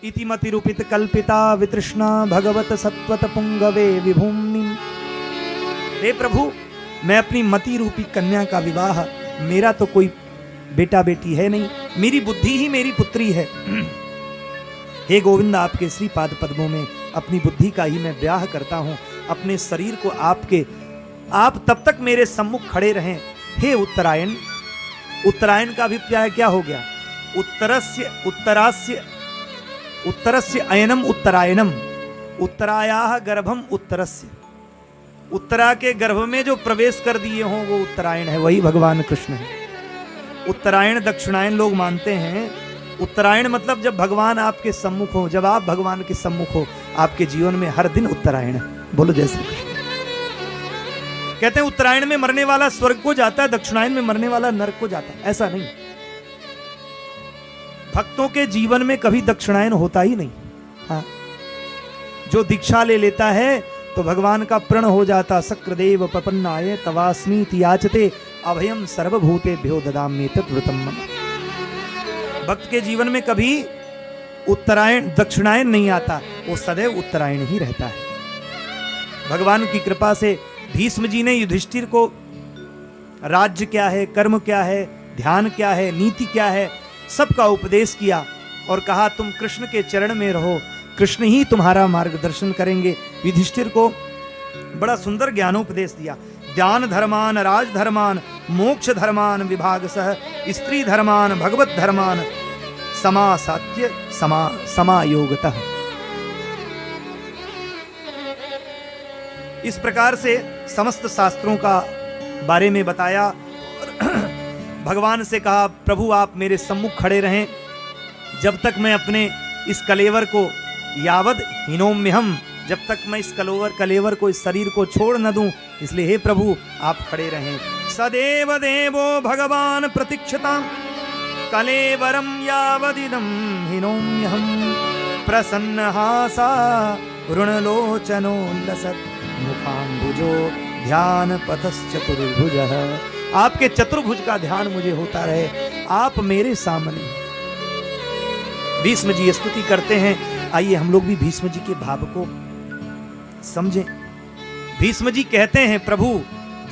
इति मतिरूपित कल्पिता वितृष्णा भगवत सत्वत पुंगवे विभूमि। हे प्रभु, मैं अपनी मति रूपी कन्या का विवाह, मेरा तो कोई बेटा बेटी है नहीं, मेरी बुद्धि ही मेरी पुत्री है। हे गोविंद, आपके श्री पाद पद्मों में अपनी बुद्धि का ही मैं ब्याह करता हूं। अपने शरीर को आप तब तक मेरे सम्मुख खड़े रहें। हे उत्तरायण, उत्तरायण का अभिप्राय क्या हो गया? उत्तरस्य अयनम उत्तरायणम, उत्तरायाः गर्भम उत्तरस्य। उत्तरा के गर्भ में जो प्रवेश कर दिए हों वो उत्तरायण है, वही भगवान कृष्ण है। उत्तरायण दक्षिणायन लोग मानते हैं। उत्तरायण मतलब जब भगवान आपके सम्मुख हो, जब आप भगवान के सम्मुख हो, आपके जीवन में हर दिन उत्तरायण है। बोलो जय श्री कृष्ण। कहते हैं उत्तरायण में मरने वाला स्वर्ग को जाता है, दक्षिणायन में मरने वाला नरक को जाता है। ऐसा नहीं, भक्तों के जीवन में कभी दक्षिणायन होता ही नहीं। हाँ, जो दीक्षा ले लेता है तो भगवान का प्रण हो जाता। शक्रदेव प्रपन्नाय तवास्मीति याचते अभयम सर्वभूतेभ्यो ददामि तद्व्रतम मम। भक्त के जीवन में कभी उत्तरायण दक्षिणायन नहीं आता, वो सदैव उत्तरायण ही रहता है। भगवान की कृपा से भीष्म जी ने युधिष्ठिर को राज्य क्या है, कर्म क्या है, ध्यान क्या है, नीति क्या है, सबका उपदेश किया और कहा तुम कृष्ण के चरण में रहो, कृष्ण ही तुम्हारा मार्गदर्शन करेंगे। युधिष्ठिर को बड़ा सुंदर ज्ञानोपदेश दिया। ज्ञान धर्मान, राज धर्मान, मोक्ष धर्मान विभागसह, स्त्री धर्मान, भगवत धर्मान समासात्य समायोगतः। इस प्रकार से समस्त शास्त्रों का बारे में बताया और भगवान से कहा प्रभु आप मेरे सम्मुख खड़े रहें जब तक मैं अपने इस कलेवर को यावद हीनोम्यहम, जब तक मैं इस कलेवर को, इस शरीर को छोड़ न दूं, इसलिए हे प्रभु आप खड़े रहें। सदेव देवो भगवान प्रतीक्षतां कलेवरम यावदिदं हीनोम्यहम प्रसन्नहासा ऋणलोचनो लसत् मुखाम्बुजो ध्यान पथश्चतुर्भुजः। आपके चतुर्भुज का ध्यान मुझे होता रहे, आप मेरे सामने। भीष्म जी स्तुति करते हैं। आइए हम लोग भी भीष्म जी के भाव को समझें। भीष्म जी कहते हैं प्रभु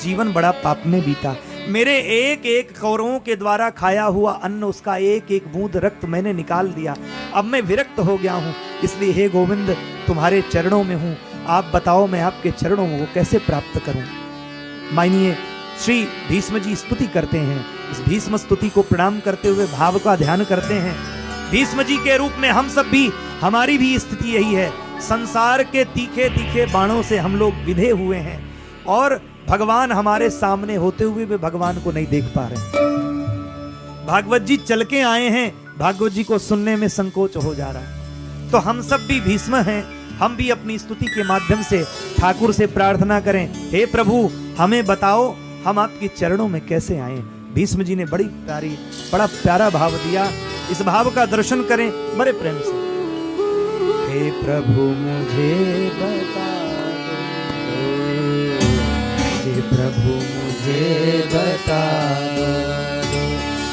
जीवन बड़ा पाप में बीता, मेरे एक एक कौरवों के द्वारा खाया हुआ अन्न, उसका एक एक बूंद रक्त मैंने निकाल दिया, अब मैं विरक्त हो गया हूं, इसलिए हे गोविंद तुम्हारे चरणों में हूं, आप बताओ मैं आपके चरणों को कैसे प्राप्त करूं। मानिए श्री भीष्म जी स्तुति करते हैं। इस भीष्म स्तुति को प्रणाम करते हुए भाव का ध्यान करते हैं। भीष्म जी के रूप में हम सब भी, हमारी भी स्थिति यही है। संसार के तीखे तीखे बाणों से हम लोग विधे हुए हैं और भगवान हमारे सामने होते हुए भी भगवान को नहीं देख पा रहे। भागवत जी चल के आए हैं, भागवत जी को सुनने में संकोच हो जा रहा है। तो हम सब भी भीष्म हैं, हम भी अपनी स्तुति के माध्यम से ठाकुर से प्रार्थना करें, हे प्रभु हमें बताओ हम आपके चरणों में कैसे आए। भीष्म जी ने बड़ा प्यारा भाव दिया। इस भाव का दर्शन करें बड़े प्रेम से। हे प्रभु मुझे बता दो, हे प्रभु मुझे बता दो,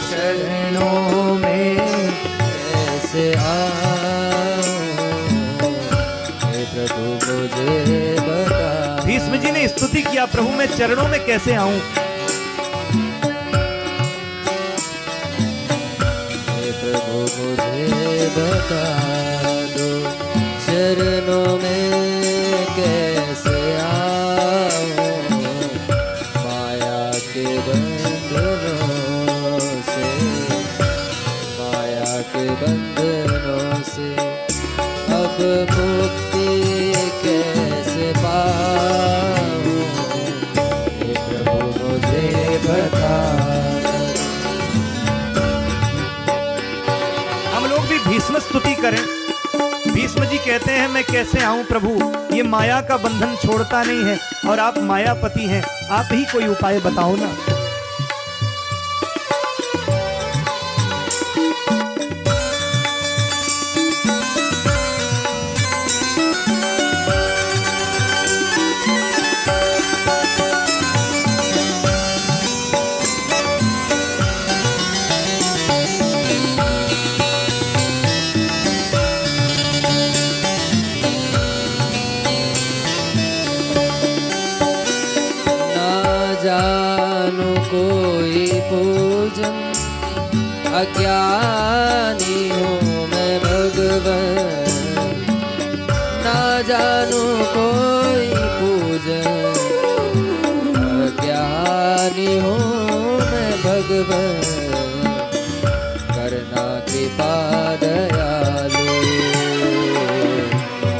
चरणों में कैसे आऊं, हे प्रभु मुझे बता। भीष्म जी ने स्तुति किया प्रभु मैं चरणों में कैसे आऊं। मुझे बता दो चरणों में कैसे आऊं, माया के बंधनों से, माया के बंधनों से अब मुक्ति कैसे पाऊं, हे प्रभु मुझे बता। भीष्म स्तुति करें। भीष्म जी कहते हैं मैं कैसे आऊं प्रभु, ये माया का बंधन छोड़ता नहीं है और आप मायापति हैं, आप ही कोई उपाय बताओ ना। जानो कोई पूजन, अज्ञानी हूँ मैं भगवन। ना जानो कोई पूजन, अज्ञानी हूँ मैं भगवन। करना कृपा दयालु,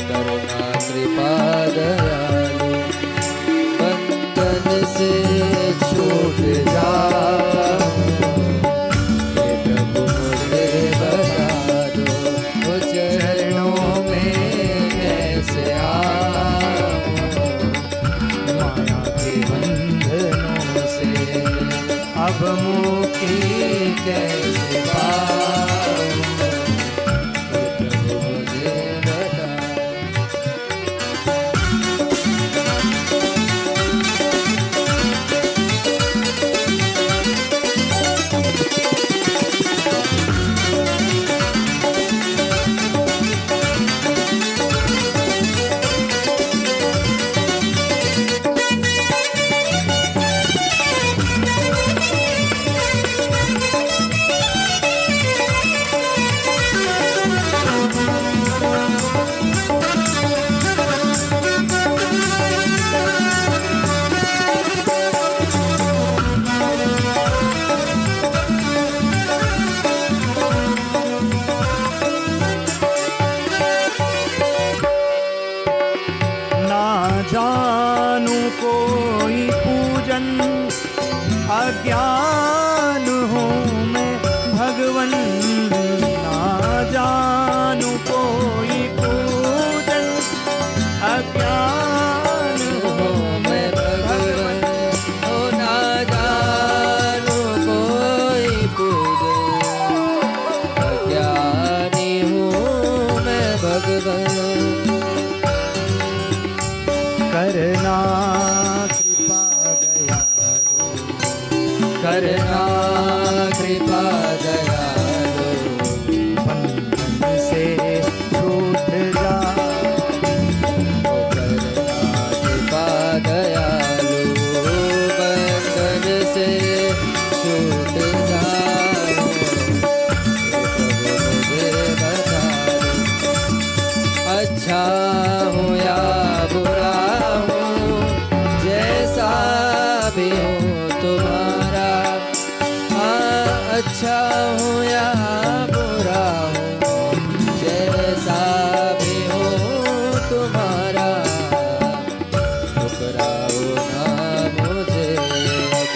करना कृपा दयालु। बंधन से छूट जाऊं, हे प्रभु मुझे बता दो। वो चरणों में कैसे आऊं, माया के बंधनों से अब मुक्ति कैसे पाऊं, हे प्रभु मुझे बता दो। ना जानू कोई पूजन, अज्ञान हूँ मैं भगवन। ना जानू कोई पूजन, अज्ञान हूँ मैं भगवन। ओ ना जानो कोई पूजन, अज्ञानी हूँ मैं भगवन। करना कृपा दयालु, करना कृपा दयालु। बंधन से छूट जा। ओ करना कृपा दयालु, बंधन से छूट जाऊं, हे प्रभु मुझे बता दो। अच्छा हूँ या बुरा हूँ, जैसा भी हूँ तुम्हारा। हाँ, अच्छा हूँ या बुरा हूँ, जैसा भी हूँ तुम्हारा। ठुकराओ ना मुझे अब,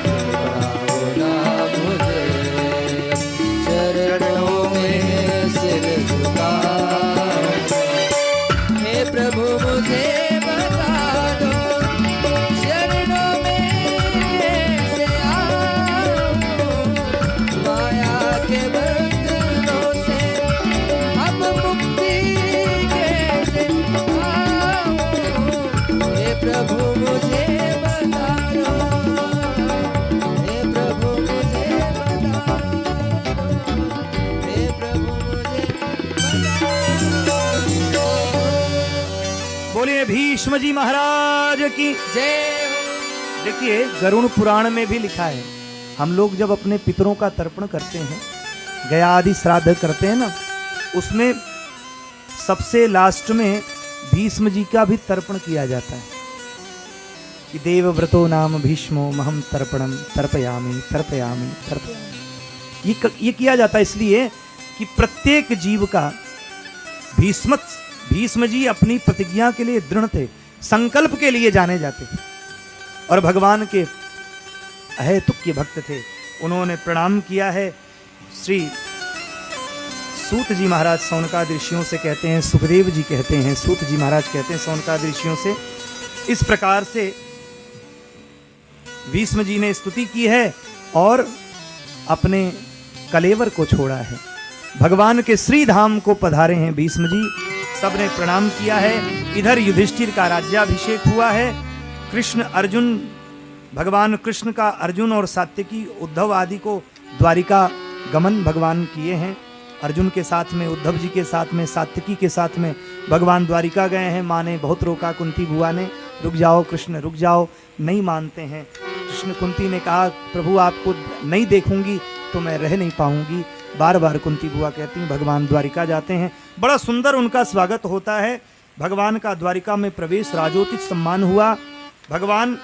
ठुकराओ ना मुझे अब। चरणों में सिर झुकाऊं, हे प्रभु मुझे बता दो। चरणों में से आऊं, माया के बंधनों से अब मुक्ति कैसे पाऊं, हे प्रभु मुझे बता दो। हे प्रभु मुझे बता दो, हे प्रभु मुझे बता दो। बोलिए भीष्म जी महाराज की। जय हो। देखिए गरुड़ पुराण में भी लिखा है, हम लोग जब अपने पितरों का तर्पण करते हैं, गया आदि श्राद्ध करते हैं ना, उसमें सबसे लास्ट में भीष्म जी का भी तर्पण किया जाता है कि देवव्रतो नाम भीष्मो महम तर्पणम तर्पयामि तर्पयामि तर्पयामि। ये किया जाता है इसलिए कि प्रत्येक जीव का भीष्म जी अपनी प्रतिज्ञा के लिए दृढ़ थे, संकल्प के लिए जाने जाते थे और भगवान के अहेतुक्य भक्त थे। उन्होंने प्रणाम किया है। श्री सूत जी महाराज सौनकादि ऋषियों से कहते हैं, सुखदेव जी कहते हैं, सूत जी महाराज कहते हैं सौनकादि ऋषियों से, इस प्रकार से भीष्म जी ने स्तुति की है और अपने कलेवर को छोड़ा है। भगवान के श्री धाम को पधारे हैं भीष्म जी, सबने प्रणाम किया है। इधर युधिष्ठिर का राज्याभिषेक हुआ है। कृष्ण अर्जुन, भगवान कृष्ण का अर्जुन और सात्यकी उद्धव आदि को द्वारिका गमन भगवान किए हैं। अर्जुन के साथ में, उद्धव जी के साथ में, सात्यकी के साथ में भगवान द्वारिका गए हैं। माँ ने बहुत रोका, कुंती बुआ ने, रुक जाओ कृष्ण रुक जाओ, नहीं मानते हैं। कृष्ण कुंती ने कहा प्रभु आपको नहीं देखूंगी तो मैं रह नहीं पाऊंगी। बार बार कुंती बुआ कहती हैं भगवान द्वारिका जाते हैं, बड़ा सुंदर उनका स्वागत होता है। भगवान का द्वारिका में प्रवेश, राजोचित सम्मान हुआ। भगवान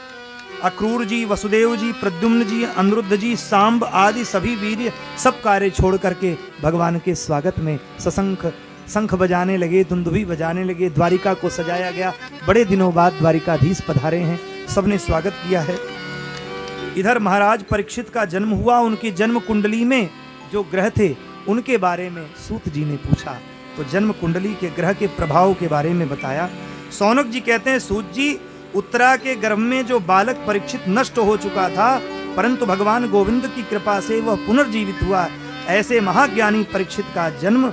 अक्रूर जी, वसुदेव जी, प्रद्युम्न जी, अनिरुद्ध जी, सांब आदि सभी वीर सब कार्य छोड़ करके भगवान के स्वागत में सशंख शंख बजाने लगे, दुंदुभी बजाने लगे। द्वारिका को सजाया गया। बड़े दिनों बाद द्वारिकाधीश पधारे हैं, सबने स्वागत किया है। इधर महाराज परीक्षित का जन्म हुआ। उनकी जन्म कुंडली में जो ग्रह थे उनके बारे में सूत जी ने पूछा, तो जन्म कुंडली के ग्रह के प्रभाव के बारे में बताया। सौनक जी कहते हैं सूत जी, उत्तरा के गर्भ में जो बालक परीक्षित नष्ट हो चुका था, परंतु भगवान गोविंद की कृपा से वह पुनर्जीवित हुआ। ऐसे महाज्ञानी परीक्षित का जन्म,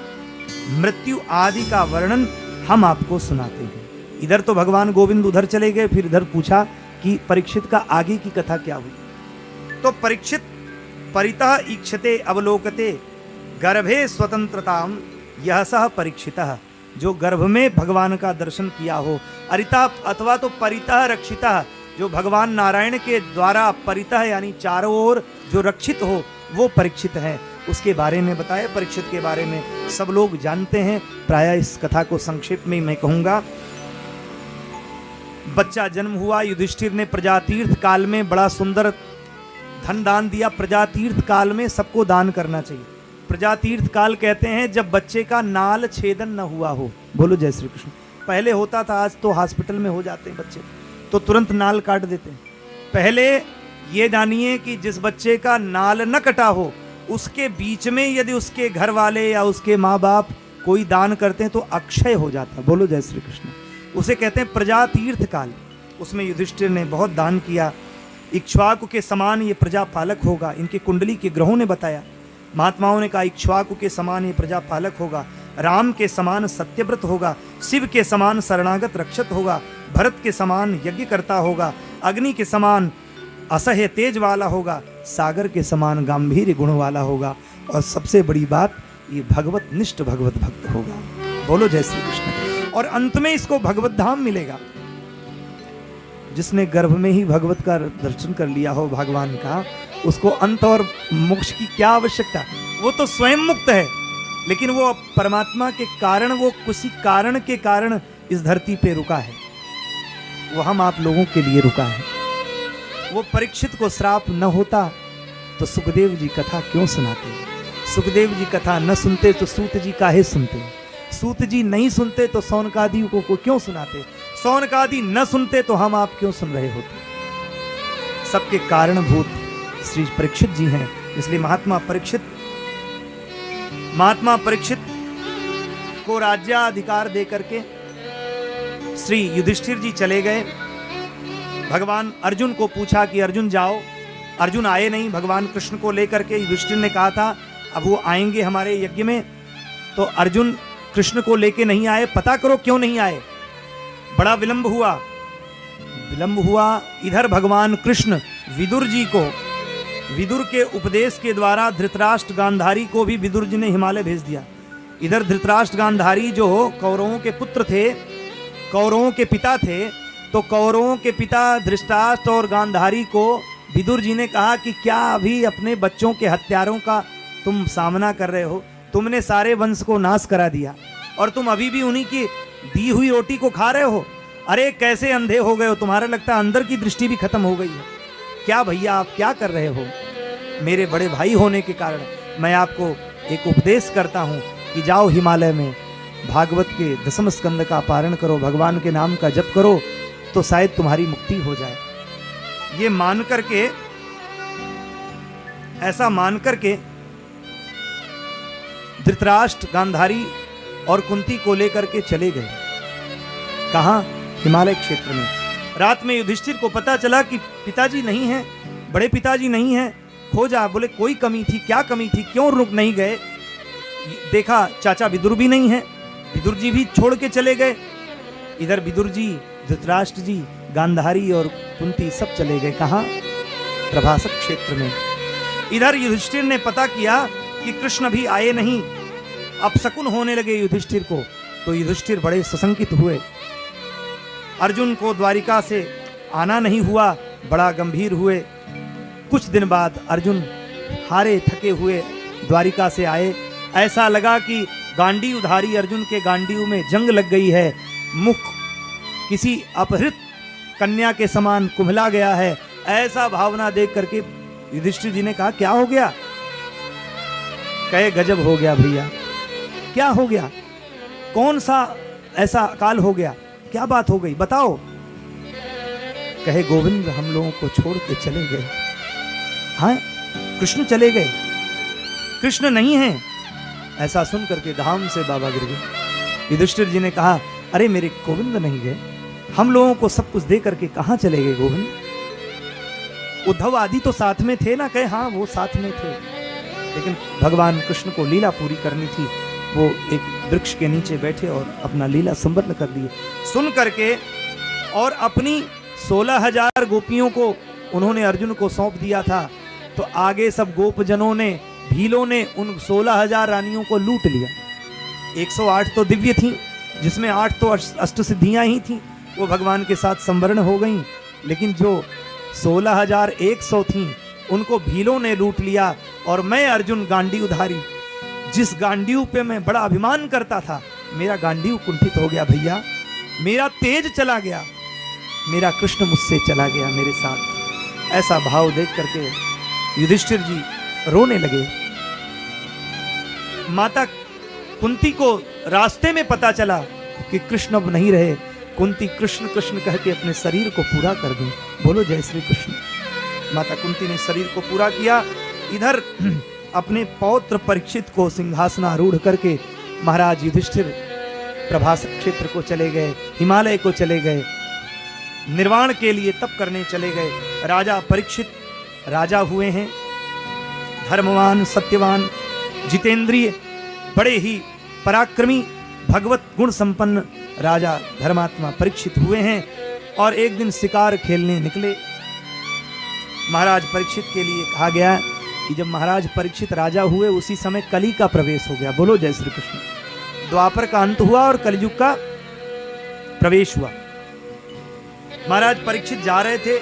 मृत्यु आदि का वर्णन हम आपको सुनाते हैं। इधर तो भगवान गोविंद उधर चले गए, फिर इधर पूछा कि परीक्षित का आगे की कथा क्या हुई। तो परीक्षित परितः ईक्षते अवलोकते गर्भे स्वतंत्रताम यह सह परीक्षितः, जो गर्भ में भगवान का दर्शन किया हो, अरिता अथवा तो परितः रक्षितः, जो भगवान नारायण के द्वारा परितः यानी चारों ओर जो रक्षित हो वो परीक्षित है। उसके बारे में बताया। परीक्षित के बारे में सब लोग जानते हैं, प्रायः इस कथा को संक्षेप में मैं कहूंगा। बच्चा जन्म हुआ, युधिष्ठिर ने प्रजातीर्थ काल में बड़ा सुंदर धन दान दिया। प्रजातीर्थ काल में सबको दान करना चाहिए। प्रजातीर्थ काल कहते हैं जब बच्चे का नाल छेदन न हुआ हो। बोलो जय श्री कृष्ण। पहले होता था, आज तो हॉस्पिटल में हो जाते हैं बच्चे तो तुरंत नाल काट देते हैं। पहले ये जानिए कि जिस बच्चे का नाल न कटा हो उसके बीच में यदि उसके घर वाले या उसके माँ बाप कोई दान करते हैं तो अक्षय हो जाता। बोलो जय श्री कृष्ण। उसे कहते हैं प्रजातीर्थ काल। उसमें युधिष्ठिर ने बहुत दान किया। इक्ष्वाकु के समान ये प्रजा पालक होगा, इनके कुंडली के ग्रहों ने बताया। महात्माओं ने कहा इक्ष्वाकु के समान ये प्रजा पालक होगा, राम के समान सत्यव्रत होगा, शिव के समान शरणागत रक्षक होगा, भरत के समान यज्ञ करता होगा, अग्नि के समान असह्य तेज वाला होगा, सागर के समान गंभीर गुण वाला होगा, और सबसे बड़ी बात ये भगवत निष्ठ भगवत भक्त होगा। बोलो जय श्री कृष्ण। और अंत में इसको भगवत धाम मिलेगा। जिसने गर्भ में ही भगवत का दर्शन कर लिया हो भगवान का, उसको अंत और मोक्ष की क्या आवश्यकता। वो तो स्वयं मुक्त है, लेकिन वो परमात्मा के कारण, वो किसी कारण के कारण इस धरती पे रुका है। वो हम आप लोगों के लिए रुका है। वो परीक्षित को श्राप न होता तो सुखदेव जी कथा क्यों सुनाते। सुखदेव जी कथा न सुनते तो सूत जी काहे सुनते। सूत जी नहीं सुनते तो सौनकादि को क्यों सुनाते। सौनकादि न सुनते तो हम आप क्यों सुन रहे होते। सबके कारणभूत श्री परीक्षित जी हैं। इसलिए महात्मा परीक्षित को राज्याधिकार दे करके श्री युधिष्ठिर जी चले गए। भगवान अर्जुन को पूछा कि अर्जुन जाओ। अर्जुन आए नहीं। भगवान कृष्ण को लेकर के युधिष्ठिर ने कहा था अब वो आएंगे हमारे यज्ञ में, तो अर्जुन कृष्ण को लेके नहीं आए। पता करो क्यों नहीं आए। बड़ा विलंब हुआ। इधर भगवान कृष्ण विदुर जी को, विदुर के उपदेश के द्वारा धृतराष्ट्र गांधारी को भी विदुर जी ने हिमालय भेज दिया। इधर धृतराष्ट्र गांधारी जो कौरवों के पुत्र थे, कौरवों के पिता थे, तो कौरवों के पिता धृतराष्ट्र और गांधारी को विदुर जी ने कहा कि क्या अभी अपने बच्चों के हत्यारों का तुम सामना कर रहे हो। तुमने सारे वंश को नाश करा दिया और तुम अभी भी उन्हीं की दी हुई रोटी को खा रहे हो। अरे कैसे अंधे हो गए हो, तुम्हारा लगता है अंदर की दृष्टि भी खत्म हो गई है क्या। भैया आप क्या कर रहे हो। मेरे बड़े भाई होने के कारण मैं आपको एक उपदेश करता हूँ कि जाओ हिमालय में भागवत के 10वें स्कंद का पारण करो, भगवान के नाम का जप करो, तो शायद तुम्हारी मुक्ति हो जाए। ये मान करके, ऐसा मान करके धृतराष्ट्र गांधारी और कुंती को लेकर के चले गए। कहाँ? हिमालय क्षेत्र में। रात में युधिष्ठिर को पता चला कि पिताजी नहीं हैं, बड़े पिताजी नहीं हैं। खोजा, बोले कोई कमी थी, क्या कमी थी, क्यों रुक नहीं गए। देखा चाचा विदुर भी नहीं है, विदुर जी भी छोड़ के चले गए। इधर विदुर जी, धृतराष्ट्र जी, गांधारी और कुंती सब चले गए। कहाँ? प्रभासक क्षेत्र में। इधर युधिष्ठिर ने पता किया कि कृष्ण भी आए नहीं। अब शकुन होने लगे युधिष्ठिर को, तो युधिष्ठिर बड़े सशंकित हुए। अर्जुन को द्वारिका से आना नहीं हुआ बड़ा गंभीर हुए। कुछ दिन बाद अर्जुन हारे थके हुए द्वारिका से आए। ऐसा लगा कि गांडीवधारी अर्जुन के गांडीव में जंग लग गई है। मुख किसी अपहृत कन्या के समान कुम्हला गया है। ऐसा भावना देख करके युधिष्ठिर जी ने कहा, क्या हो गया? कहे, गजब हो गया भैया। क्या हो गया? कौन सा ऐसा काल हो गया? क्या बात हो गई, बताओ। कहे, गोविंद हम लोगों को छोड़ के चले गए। हाँ, कृष्ण चले गए, कृष्ण नहीं है। ऐसा सुन करके धाम से बाबा गिर गए। युधिष्ठिर जी ने कहा, अरे मेरे गोविंद नहीं गए, हम लोगों को सब कुछ दे करके कहां चले गए गोविंद? उद्धव आदि तो साथ में थे ना? कहे, हाँ वो साथ में थे, लेकिन भगवान कृष्ण को लीला पूरी करनी थी। वो एक वृक्ष के नीचे बैठे और अपना लीला संपन्न कर दिए। सुन करके और अपनी 16,000 गोपियों को उन्होंने अर्जुन को सौंप दिया था। तो आगे सब गोपजनों ने, भीलों ने उन 16,000 रानियों को लूट लिया। 108 तो दिव्य थी, जिसमें 8 तो अष्ट सिद्धियां ही थी, वो भगवान के साथ संवर्ण हो गईं। लेकिन जो 16,100 थीं उनको भीलों ने लूट लिया। और मैं अर्जुन गांडीवधारी, जिस गांडीव पे मैं बड़ा अभिमान करता था, मेरा गांडीव कुंठित हो गया भैया, मेरा तेज चला गया, मेरा कृष्ण मुझसे चला गया मेरे साथ। ऐसा भाव देख करके युधिष्ठिर जी रोने लगे। माता कुंती को रास्ते में पता चला कि कृष्ण अब नहीं रहे। कुंती कृष्ण कृष्ण कह के अपने शरीर को पूरा कर दी। बोलो जय श्री कृष्ण। माता कुंती ने शरीर को पूरा किया। इधर अपने पौत्र परीक्षित को सिंहासनारूढ़ करके महाराज युधिष्ठिर प्रभास क्षेत्र को चले गए, हिमालय को चले गए, निर्वाण के लिए तप करने चले गए। राजा परीक्षित राजा हुए हैं, धर्मवान, सत्यवान, जितेंद्रिय, बड़े ही पराक्रमी, भगवत गुण संपन्न राजा धर्मात्मा परीक्षित हुए हैं। और एक दिन शिकार खेलने निकले। महाराज परीक्षित के लिए कहा गया कि जब महाराज परीक्षित राजा हुए उसी समय कली का प्रवेश हो गया। बोलो जय श्री कृष्ण। द्वापर का अंत हुआ और कलयुग का प्रवेश हुआ। महाराज परीक्षित जा रहे थे,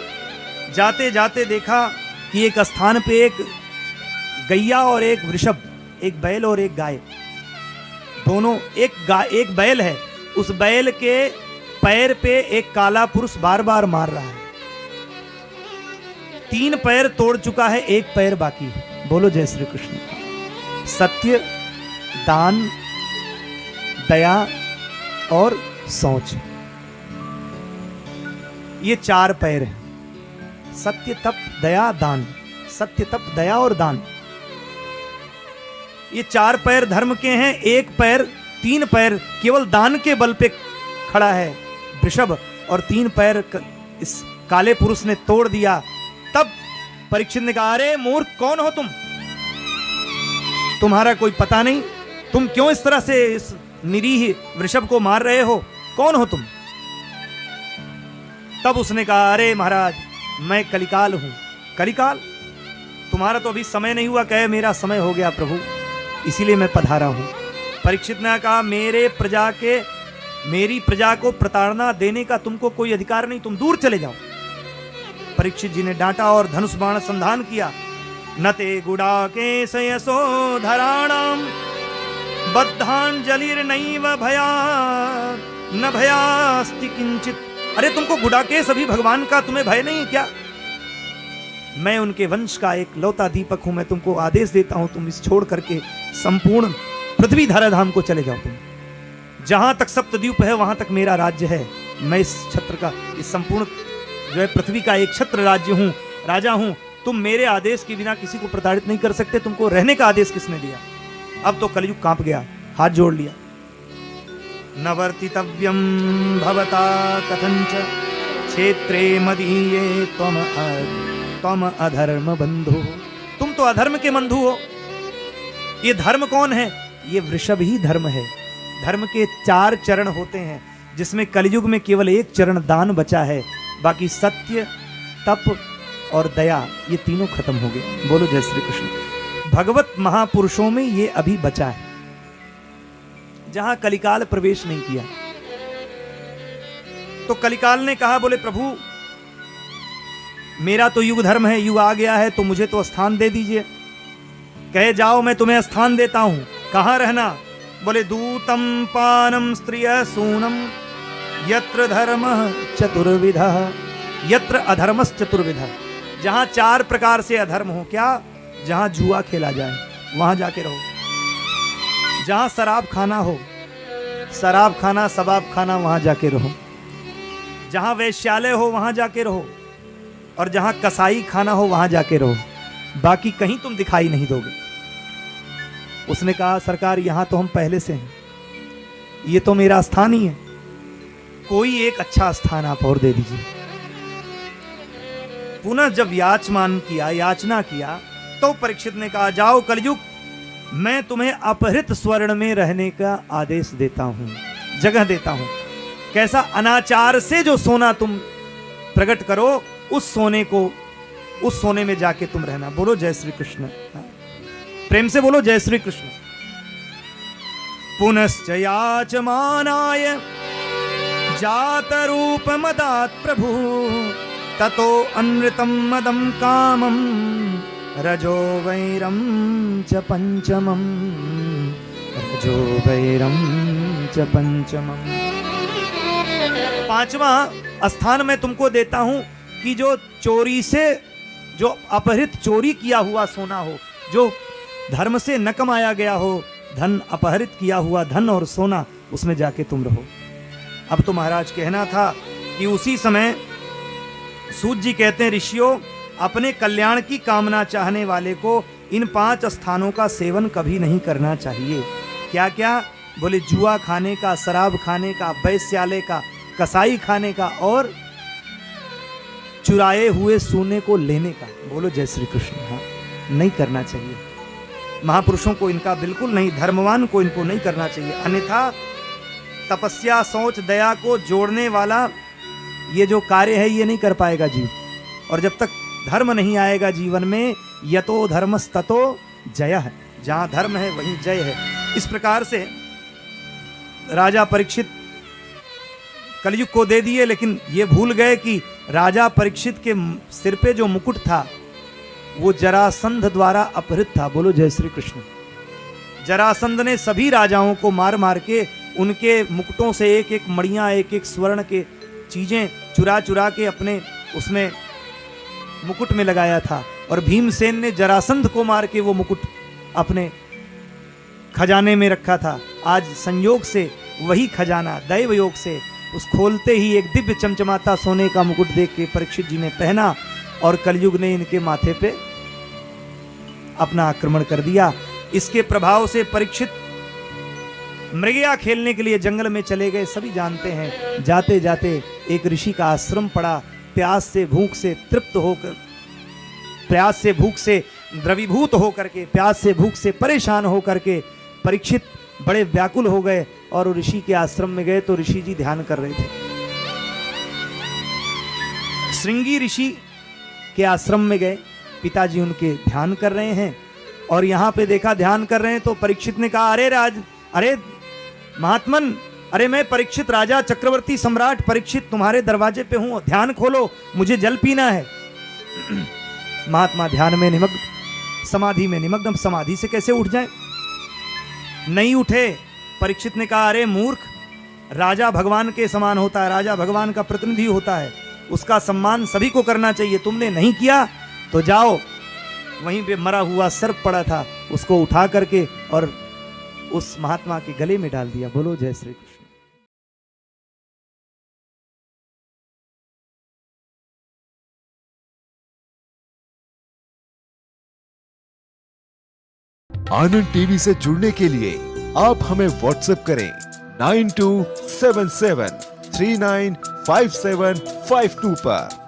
जाते जाते देखा कि एक स्थान पे एक गैया और एक वृषभ, एक बैल और एक गाय, दोनों, एक बैल है, उस बैल के पैर पे एक काला पुरुष बार बार मार रहा है। 3 पैर तोड़ चुका है, एक पैर बाकी है। बोलो जय श्री कृष्ण। सत्य, दान, दया और शौच, ये 4 पैर हैं। सत्य, तप, दया, दान। सत्य, तप, दया और दान, ये 4 पैर धर्म के हैं। एक पैर, 3 पैर केवल दान के बल पे खड़ा है वृषभ, और 3 पैर इस काले पुरुष ने तोड़ दिया। तब परीक्षित ने कहा, अरे मूर्ख, कौन हो तुम? तुम्हारा कोई पता नहीं? तुम क्यों इस तरह से इस निरीह वृषभ को मार रहे हो? कौन हो तुम? तब उसने कहा, अरे महाराज, मैं कलिकाल हूं। कलिकाल? तुम्हारा तो अभी समय नहीं हुआ। कहे, मेरा समय हो गया प्रभु, इसीलिए मैं पधारा हूं। परीक्षित ने कहा, मेरी प्रजा को प्रताड़ना देने का तुमको कोई अधिकार नहीं, तुम दूर चले जाओ। परीक्षित जी ने डांटा और धनुष बाण संधान किया। नते गुडाकेश यशोधराणाम बद्धांजलिर्नैव भया न भयास्ति किंचित। अरे तुमको गुडाकेश अभी भगवान का तुम्हें भय नहीं क्या? मैं उनके वंश का एक लौता दीपक हूं। मैं तुमको आदेश देता हूं, तुम इस छोड़ करके संपूर्ण पृथ्वी धाराधाम को चले जाओ। तुम जहां तक सप्तद्वीप है वहां तक मेरा राज्य है। मैं इस छत्र का, इस संपूर्ण जो है पृथ्वी का एक छत्र राज्य हूं, राजा हूं। तुम मेरे आदेश के बिना किसी को प्रताड़ित नहीं कर सकते। तुमको रहने का आदेश किसने दिया? अब तो कलयुग कांप गया, हाथ जोड़ लिया। न वर्तितव्यम भवता कथंच क्षेत्रे मदीये त्वम अधर्म बंधु। तुम तो अधर्म के बंधु हो। ये धर्म कौन है? ये वृषभ ही धर्म है। धर्म के 4 चरण होते हैं, जिसमें कलयुग में केवल एक चरण दान बचा है। बाकी सत्य, तप और दया, ये तीनों खत्म हो गए। बोलो जय श्री कृष्ण। भगवत महापुरुषों में ये अभी बचा है, जहां कलिकाल प्रवेश नहीं किया। तो कलिकाल ने कहा, बोले प्रभु, मेरा तो युग धर्म है, युग आ गया है तो मुझे तो स्थान दे दीजिए। कहे जाओ मैं तुम्हें स्थान देता हूं, कहां रहना? बोले दूतम पानम स्त्रिय सूनम यत्र धर्म चतुर्विध यत्र अधर्मस चतुर्विध। जहां 4 प्रकार से अधर्म हो, क्या? जहां जुआ खेला जाए वहां जाके रहो, जहां शराब खाना हो, शराब खाना शबाब खाना वहां जाके रहो, जहां वैश्यालय हो वहां जाके रहो, और जहां कसाई खाना हो वहां जाके रहो, बाकी कहीं तुम दिखाई नहीं दोगे। उसने कहा सरकार यहां तो हम पहले से हैं, ये तो मेरा स्थान ही है, कोई एक अच्छा स्थान आप और दे दीजिए। पुनः जब याचना किया तो परीक्षित ने कहा जाओ कलयुग, मैं तुम्हें अपहृत स्वर्ण में रहने का आदेश देता हूं, जगह देता हूं। कैसा? अनाचार से जो सोना तुम प्रकट करो, उस सोने में जाके तुम रहना। बोलो जय श्री कृष्ण, प्रेम से बोलो जय श्री कृष्ण। पुनश्च याचमानाय जात रूप मदात् प्रभु ततो अनृतम मदम कामम रजो वैरम च पंचमम, रजो वैरम च पंचमम। 5वां स्थान मैं तुमको देता हूं कि जो चोरी से, जो अपहृत चोरी किया हुआ सोना हो, जो धर्म से न कमाया गया हो, धन अपहरित किया हुआ धन और सोना, उसमें जाके तुम रहो। अब तो महाराज कहना था कि उसी समय सूत जी कहते हैं ऋषियों, अपने कल्याण की कामना चाहने वाले को इन 5 स्थानों का सेवन कभी नहीं करना चाहिए। क्या क्या? बोले जुआ खाने का, शराब खाने का, वैश्यालय का, कसाई खाने का, और चुराए हुए सोने को लेने का। बोलो जय श्री कृष्ण। हाँ, नहीं करना चाहिए। महापुरुषों को इनका बिल्कुल नहीं, धर्मवान को इनको नहीं करना चाहिए, अन्यथा तपस्या, सोच, दया को जोड़ने वाला ये जो कार्य है ये नहीं कर पाएगा जीव। और जब तक धर्म नहीं आएगा जीवन में, यतो धर्मस् ततो जयः, जहां धर्म है वहीं जय है। इस प्रकार से राजा परीक्षित कलयुग को दे दिए, लेकिन ये भूल गए कि राजा परीक्षित के सिर पे जो मुकुट था वो जरासंध द्वारा अपहृत था। बोलो जय श्री कृष्ण। जरासंध ने सभी राजाओं को मार मार के उनके मुकुटों से एक एक मणियां, एक एक स्वर्ण के चीजें चुरा चुरा के अपने उसमें मुकुट में लगाया था। और भीमसेन ने जरासंध को मार के वो मुकुट अपने खजाने में रखा था। आज संयोग से वही खजाना दैव योग से उस खोलते ही एक दिव्य चमचमाता सोने का मुकुट देख के परीक्षित जी ने पहना, और कलयुग ने इनके माथे पे अपना आक्रमण कर दिया। इसके प्रभाव से परीक्षित मृगया खेलने के लिए जंगल में चले गए। सभी जानते हैं, जाते जाते एक ऋषि का आश्रम पड़ा। प्यास से भूख से तृप्त होकर, प्यास से भूख से द्रवीभूत होकर के, प्यास से भूख से परेशान होकर के परीक्षित बड़े व्याकुल हो गए और ऋषि के आश्रम में गए तो ऋषि जी ध्यान कर रहे थे। श्रृंगी ऋषि के आश्रम में गए, पिताजी उनके ध्यान कर रहे हैं और यहाँ पे देखा ध्यान कर रहे हैं तो परीक्षित ने कहा, अरे महात्मन, अरे मैं परीक्षित राजा चक्रवर्ती सम्राट परीक्षित तुम्हारे दरवाजे पे हूं, ध्यान खोलो, मुझे जल पीना है। महात्मा ध्यान में निमग्न, समाधि में निमग्न, समाधि से कैसे उठ जाए? नहीं उठे। परीक्षित ने कहा, अरे मूर्ख, राजा भगवान के समान होता है, राजा भगवान का प्रतिनिधि होता है, उसका सम्मान सभी को करना चाहिए, तुमने नहीं किया तो जाओ। वहीं पे मरा हुआ सर्प पड़ा था, उसको उठा करके और उस महात्मा के गले में डाल दिया। बोलो जय श्री कृष्ण। आनंद टीवी से जुड़ने के लिए आप हमें व्हाट्सएप करें 9277395752 पर।